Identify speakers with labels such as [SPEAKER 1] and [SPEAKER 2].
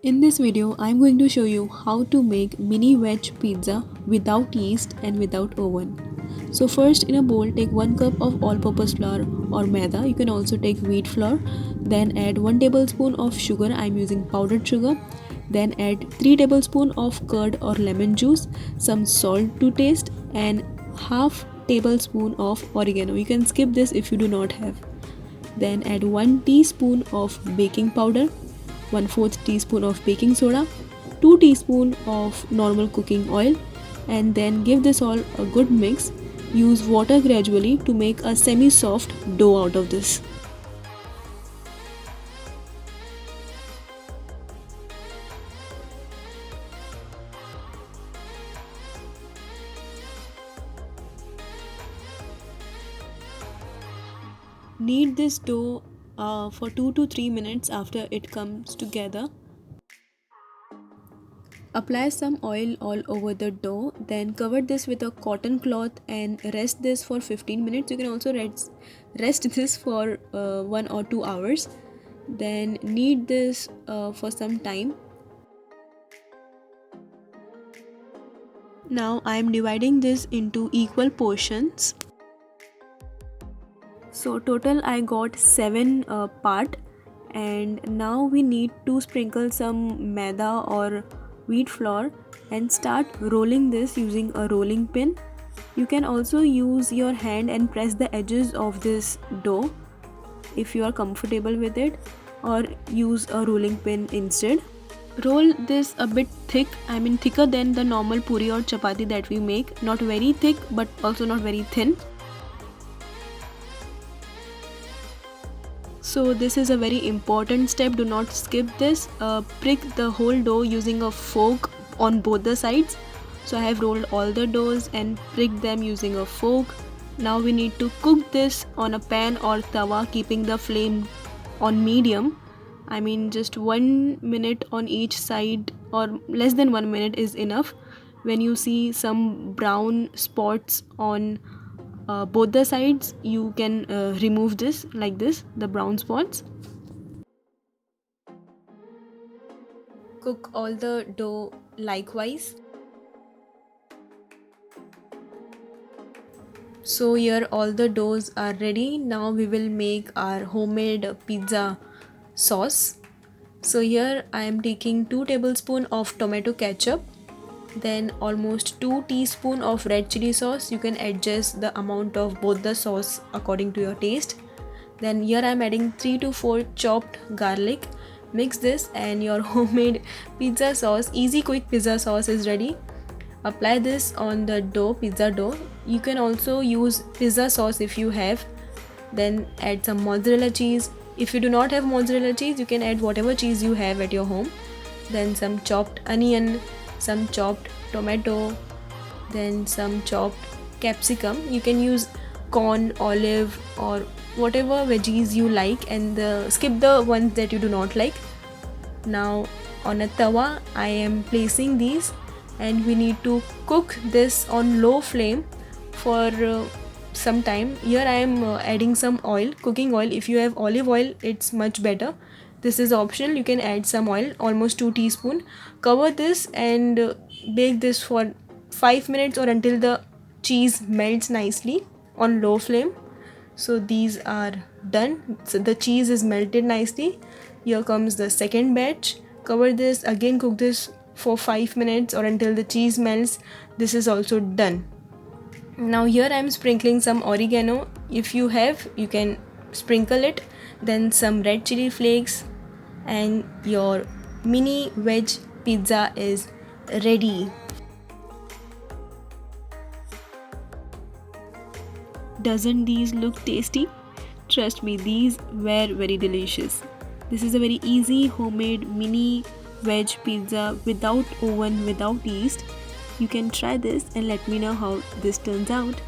[SPEAKER 1] In this video, I'm going to show you how to make mini veg pizza without yeast and without oven. So first in a bowl take 1 cup of all-purpose flour or maida. You can also take wheat flour. Then add 1 tablespoon of sugar. I'm using powdered sugar. Then add 3 tablespoons of curd or lemon juice, some salt to taste and half tablespoon of oregano. You can skip this if you do not have. Then add 1 teaspoon of baking powder, 1/4 teaspoon of baking soda, 2 teaspoon of normal cooking oil, and then give this all a good mix. Use water gradually to make a semi-soft dough out of this. Knead this dough for 2 to 3 minutes after it comes together. Apply some oil all over the dough, then cover this with a cotton cloth and rest this for 15 minutes. You can also rest this for 1 or 2 hours. Then knead this for some time. Now I am dividing this into equal portions. So total I got 7 part, and now we need to sprinkle some maida or wheat flour and start rolling this using a rolling pin. You can also use your hand and press the edges of this dough if you are comfortable with it, or use a rolling pin instead. Roll this a bit thick, thicker than the normal puri or chapati that we make. Not very thick but also not very thin. So this is a very important step, do not skip this. Prick the whole dough using a fork on both the sides. So I have rolled all the doughs and pricked them using a fork. Now we need to cook this on a pan or tawa, keeping the flame on medium. Just 1 minute on each side, or less than 1 minute is enough. When you see some brown spots on both the sides, you can remove this like this, the brown spots. Cook all the dough likewise. So here all the doughs are ready. Now we will make our homemade pizza sauce. So here I am taking 2 tablespoons of tomato ketchup, then almost 2 teaspoons of red chili sauce. You can adjust the amount of both the sauce according to your taste. Then here I am adding 3 to 4 chopped garlic. Mix this and your homemade pizza sauce, easy quick pizza sauce is ready. Apply this on the dough, pizza dough. You can also use pizza sauce if you have. Then add some mozzarella cheese. If you do not have mozzarella cheese, you can add whatever cheese you have at your home. Then some chopped onion, some chopped tomato, then some chopped capsicum. You can use corn, olive, or whatever veggies you like, and skip the ones that you do not like. Now on a tawa I am placing these, and we need to cook this on low flame for some time. Here I am adding some oil, cooking oil. If you have olive oil, it's much better. This is optional, you can add some oil, almost 2 teaspoons. Cover this and bake this for 5 minutes or until the cheese melts nicely on low flame. So these are done. So the cheese is melted nicely. Here comes the second batch. Cover this, again cook this for 5 minutes or until the cheese melts. This is also done. Now here I am sprinkling some oregano. If you have, you can sprinkle it. Then some red chili flakes, and your mini veg pizza is ready. Doesn't these look tasty? Trust me, these were very delicious. This is a very easy homemade mini veg pizza without oven, without yeast. You can try this and let me know how this turns out.